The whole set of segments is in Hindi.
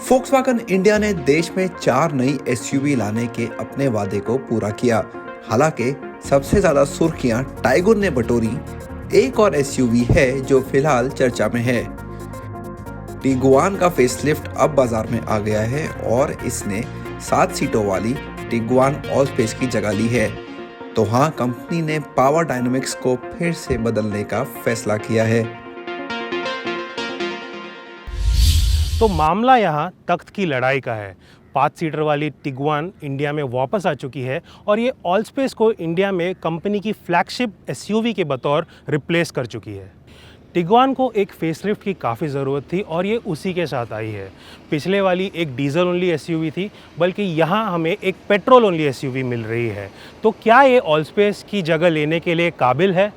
फोक्सवैगन इंडिया ने देश में 4 नई एसयूवी लाने के अपने वादे को पूरा किया। हालांकि सबसे ज्यादा सुर्खियां टाइगुन ने बटोरी। एक और एसयूवी है जो फिलहाल चर्चा में है। टिगुआन का फेसलिफ्ट अब बाजार में आ गया है और इसने 7 सीटों वाली टिगुआन ऑल स्पेस की जगह ली है। तो हाँ, कंपनी ने पावर डायनामिक्स को फिर से बदलने का फैसला किया है। तो मामला यहाँ तख्त की लड़ाई का है। 5 सीटर वाली टिगुआन इंडिया में वापस आ चुकी है और ये ऑल स्पेस को इंडिया में कंपनी की फ्लैगशिप एसयूवी के बतौर रिप्लेस कर चुकी है। टिगुआन को एक फेसलिफ्ट की काफ़ी ज़रूरत थी और ये उसी के साथ आई है। पिछले वाली एक डीजल ओनली एसयूवी थी, बल्कि यहाँ हमें एक पेट्रोल ओनली एसयूवी मिल रही है। तो क्या ये ऑल स्पेस की जगह लेने के लिए काबिल है?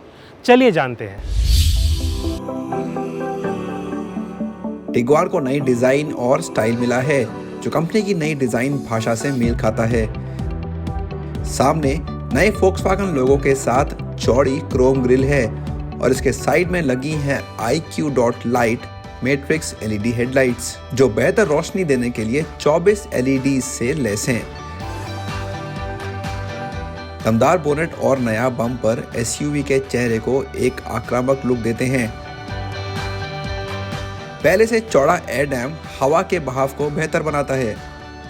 चलिए जानते हैं। टिगुआन को नई डिजाइन और स्टाइल मिला है जो कंपनी की नई डिजाइन भाषा से मेल खाता है। सामने नए फोक्सवैगन लोगो के साथ चौड़ी क्रोम ग्रिल है और इसके साइड में लगी हैं IQ dot light matrix LED headlights जो बेहतर रोशनी देने के लिए 24 LED से लैस हैं। दमदार बोनेट और नया बम्पर एसयूवी के चेहरे को एक आक्रामक लुक देते हैं। पहले से चौड़ा एयर डैम हवा के बहाव को बेहतर बनाता है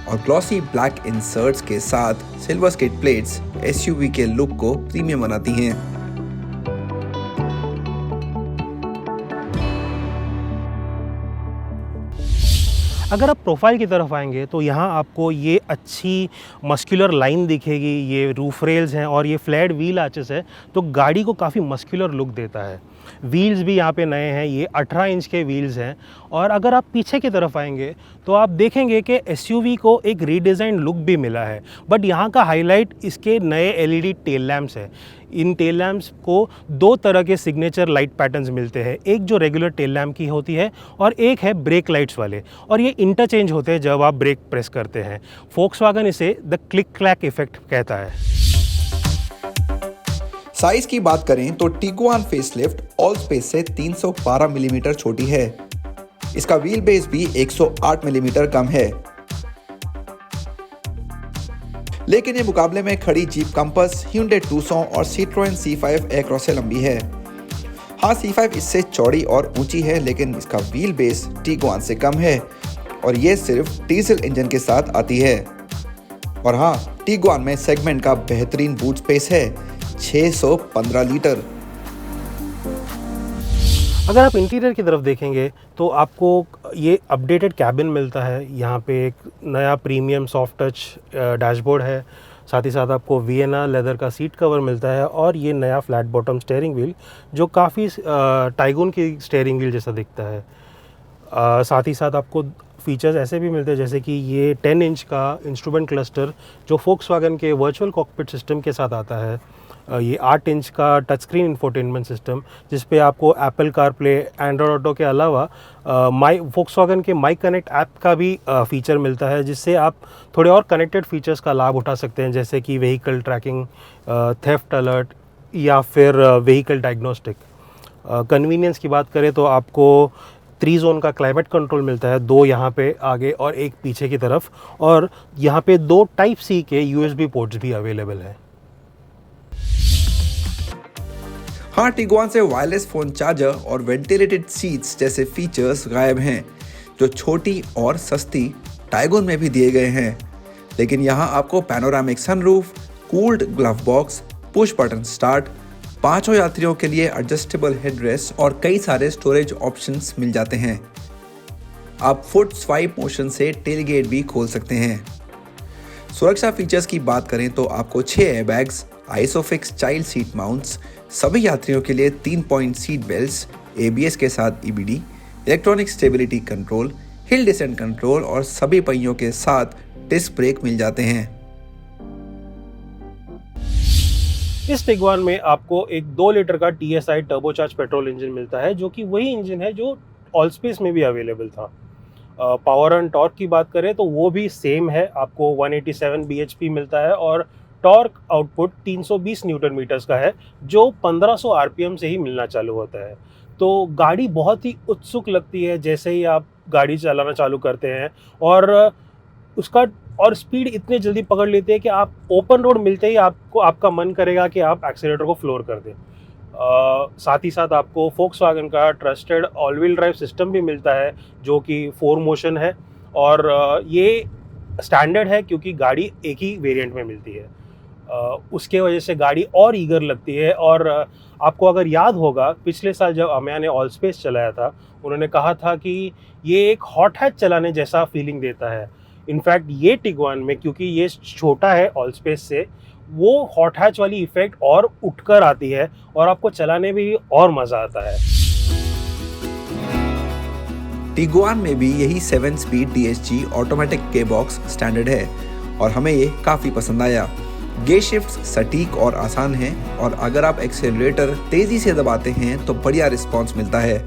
और ग्लॉसी ब्लैक इंसर्ट्स के साथ सिल्वर स्किड प्लेट्स एसयूवी के लुक को प्रीमियम बनाती हैं। अगर आप प्रोफाइल की तरफ आएंगे तो यहाँ आपको ये अच्छी मस्कुलर लाइन दिखेगी। ये रूफ रेल्स हैं और ये फ्लैट व्हील आर्चेस है, तो गाड़ी को काफ़ी मस्कुलर लुक देता है। व्हील्स भी यहाँ पे नए हैं, ये 18 इंच के व्हील्स हैं। और अगर आप पीछे की तरफ आएंगे तो आप देखेंगे कि एसयूवी को एक रीडिज़ाइन लुक भी मिला है। बट यहाँ का हाईलाइट इसके नए LED टेल लैम्प्स है। इन टेल लैम्प्स को 2 तरह के सिग्नेचर लाइट पैटर्न्स मिलते हैं, एक जो रेगुलर टेल लैम्प की होती है और एक है ब्रेक लाइट्स वाले, और ये इंटरचेंज होते हैं जब आप ब्रेक प्रेस करते हैं। फोक्सवैगन इसे द क्लिक क्लैक इफेक्ट कहता है। साइज की बात करें तो टिगुआन फेसलिफ्ट ऑल स्पेस से 312 मिलीमीटर छोटी है। इसका व्हील बेस भी 108 मिलीमीटर कम है, लेकिन ये मुकाबले में खड़ी जीप कंपस, Hyundai Tucson और Citroen C5 एक्रॉस से लंबी है। हाँ, C5 इससे चौड़ी और ऊंची है, लेकिन इसका व्हील बेस टिगुआन से कम है और ये सिर्फ डीजल इंजन के साथ आती है। और हाँ, टिगुआन में सेगमेंट का बेहतरीन बूट स्पेस है, 615 लीटर। अगर आप इंटीरियर की तरफ देखेंगे तो आपको ये अपडेटेड कैबिन मिलता है। यहाँ पे एक नया प्रीमियम सॉफ्ट टच डैशबोर्ड है, साथ ही साथ आपको वियना लेदर का सीट कवर मिलता है और ये नया फ्लैट बॉटम स्टीयरिंग व्हील जो काफ़ी टाइगुन की स्टीयरिंग व्हील जैसा दिखता है। साथ ही साथ आपको फीचर्स ऐसे भी मिलते हैं जैसे कि ये 10 इंच का इंस्ट्रूमेंट क्लस्टर जो फोक्सवैगन के वर्चुअल कॉकपिट सिस्टम के साथ आता है। ये 8 इंच का टच स्क्रीन इंफोटेनमेंट सिस्टम जिस पे आपको एप्पल कारप्ले, एंड्रॉयड ऑटो के अलावा फोक्सवैगन के माई कनेक्ट ऐप का भी फीचर मिलता है, जिससे आप थोड़े और कनेक्टेड फीचर्स का लाभ उठा सकते हैं, जैसे कि व्हीकल ट्रैकिंग, थेफ्ट अलर्ट या फिर व्हीकल डायग्नोस्टिक। कन्वीनियंस की बात करें तो आपको 3 जोन का क्लाइमेट कंट्रोल मिलता है, 2 यहाँ पे आगे और 1 पीछे की तरफ, और यहाँ पे 2 टाइप C के USB पोर्ट्स भी अवेलेबल है। हाँ, टिगुआन से वायरलेस फोन चार्जर और वेंटिलेटेड सीट्स जैसे फीचर्स गायब हैं, जो छोटी और सस्ती टाइगुन में भी दिए गए हैं। लेकिन यहाँ आपको panoramic sunroof, cooled glove box, push button start, 5 यात्रियों के लिए एडजस्टेबल हेडरेस्ट और कई सारे स्टोरेज ऑप्शंस मिल जाते हैं। आप फुट स्वाइप मोशन से टेलगेट भी खोल सकते हैं। सुरक्षा फीचर्स की बात करें तो आपको 6 airbags, Isofix child seat mounts, सभी यात्रियों के लिए 3 पॉइंट सीट बेल्ट्स, ABS के साथ EBD, electronic stability control, hill descent control और सभी पहियों के साथ डिस्क ब्रेक मिल जाते हैं। इस टिगुआन में आपको एक 2 लीटर का TSI टर्बोचार्ज पेट्रोल इंजन मिलता है, जो कि वही इंजन है जो ऑल स्पेस में भी अवेलेबल था। पावर एंड टॉर्क की बात करें तो वो भी सेम है, आपको 187 bhp मिलता है और टॉर्क आउटपुट 320 न्यूटन मीटर्स का है, जो 1500 RPM से ही मिलना चालू होता है। तो गाड़ी बहुत ही उत्सुक लगती है जैसे ही आप गाड़ी चलाना चालू करते हैं, और उसका और स्पीड इतने जल्दी पकड़ लेते हैं कि आप ओपन रोड मिलते ही आपका मन करेगा कि आप एक्सीलरेटर को फ्लोर कर दें। साथ ही साथ आपको Volkswagen का trusted all wheel drive system भी मिलता है जो कि 4 मोशन है, और ये स्टैंडर्ड है क्योंकि गाड़ी एक ही वेरिएंट में मिलती है। उसके वजह से गाड़ी और ईगर लगती है। और आपको अगर याद होगा, पिछले साल जब अमिया ने ऑल स्पेस चलाया था, उन्होंने कहा था कि ये एक हॉट हैच चलाने जैसा फीलिंग देता है। इनफैक्ट ये टिगुआन में, क्योंकि ये छोटा है ऑल स्पेस से, वो हॉट हैच वाली इफेक्ट और उठकर आती है और आपको चलाने में भी और मज़ा आता है। टिगुआन में भी यही 7 speed DSG automatic gearbox standard है और हमें ये काफ़ी पसंद आया। गियर शिफ्ट्स सटीक और आसान हैं और अगर आप एक्सेलरेटर तेज़ी से दबाते हैं तो बढ़िया रिस्पॉन्स मिलता है।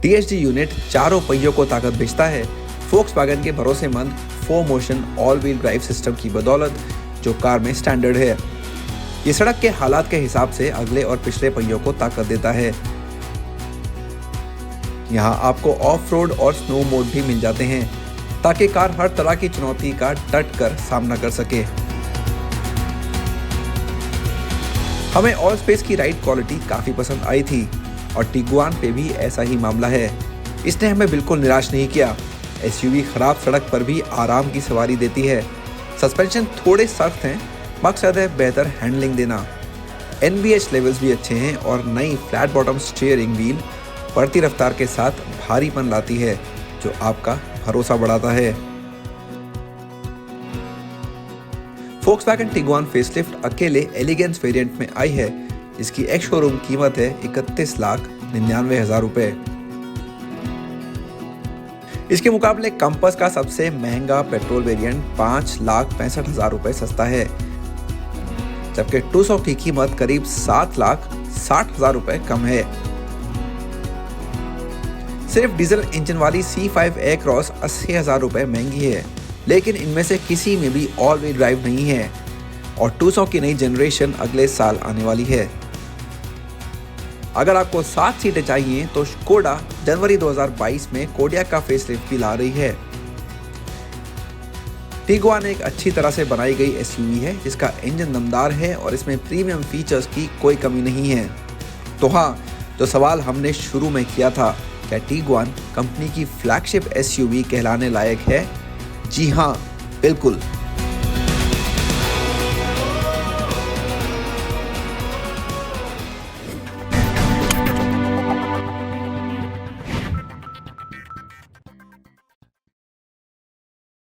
DSG यूनिट चारों पहियों को ताकत भेजता है Volkswagen के भरोसेमंद 4 motion all wheel drive system की बदौलत, जो कार में स्टैंडर्ड है। ये सड़क के हालात के हिसाब से अगले और पिछले पहियों को ताकत देता है। यहाँ आपको ऑफ रोड और स्नो मोड भी मिल जाते हैं ताकि कार हर तरह की चुनौती का डट कर सामना कर सके। हमें ऑल स्पेस की राइड क्वालिटी काफ़ी पसंद आई थी और टिगुआन पे भी ऐसा ही मामला है। इसने हमें बिल्कुल निराश नहीं किया। SUV खराब सड़क पर भी आराम की सवारी देती है। सस्पेंशन थोड़े सख्त हैं, मकसद है बेहतर हैंडलिंग देना। NVH लेवल्स भी अच्छे हैं और नई फ्लैट बॉटम स्टीयरिंग व्हील बढ़ती रफ्तार के साथ भारीपन लाती है, जो आपका भरोसा बढ़ाता है। Volkswagen टिगुआन फेसलिफ्ट अकेले एलिगेंस वेरिएंट में आई है, जिसकी एक्स शोरूम कीमत है 31,99,000 रुपए। इसके मुकाबले कंपस का सबसे महंगा पेट्रोल वेरिएंट 5,65,000 रुपए सस्ता है, जबकि 200 की कीमत करीब 7,60,000 रुपए कम है। सिर्फ डीजल इंजन वाली C5 एयरक्रॉस 80,000 रुपए महंगी है, लेकिन इनमें से किसी में भी ऑल व्हील ड्राइव नहीं है और 200 की नई जनरेशन अगले साल आने वाली है। अगर आपको 7 सीटें चाहिए तो स्कोडा जनवरी 2022 में कोडियाक का फेसलिफ्ट भी ला रही है। टिगुआन एक अच्छी तरह से बनाई गई SUV है जिसका इंजन दमदार है और इसमें प्रीमियम फीचर्स की कोई कमी नहीं है। तो हाँ, जो सवाल हमने शुरू में किया था, क्या टिगुआन कंपनी की फ्लैगशिप SUV कहलाने लायक है? जी हाँ, बिल्कुल।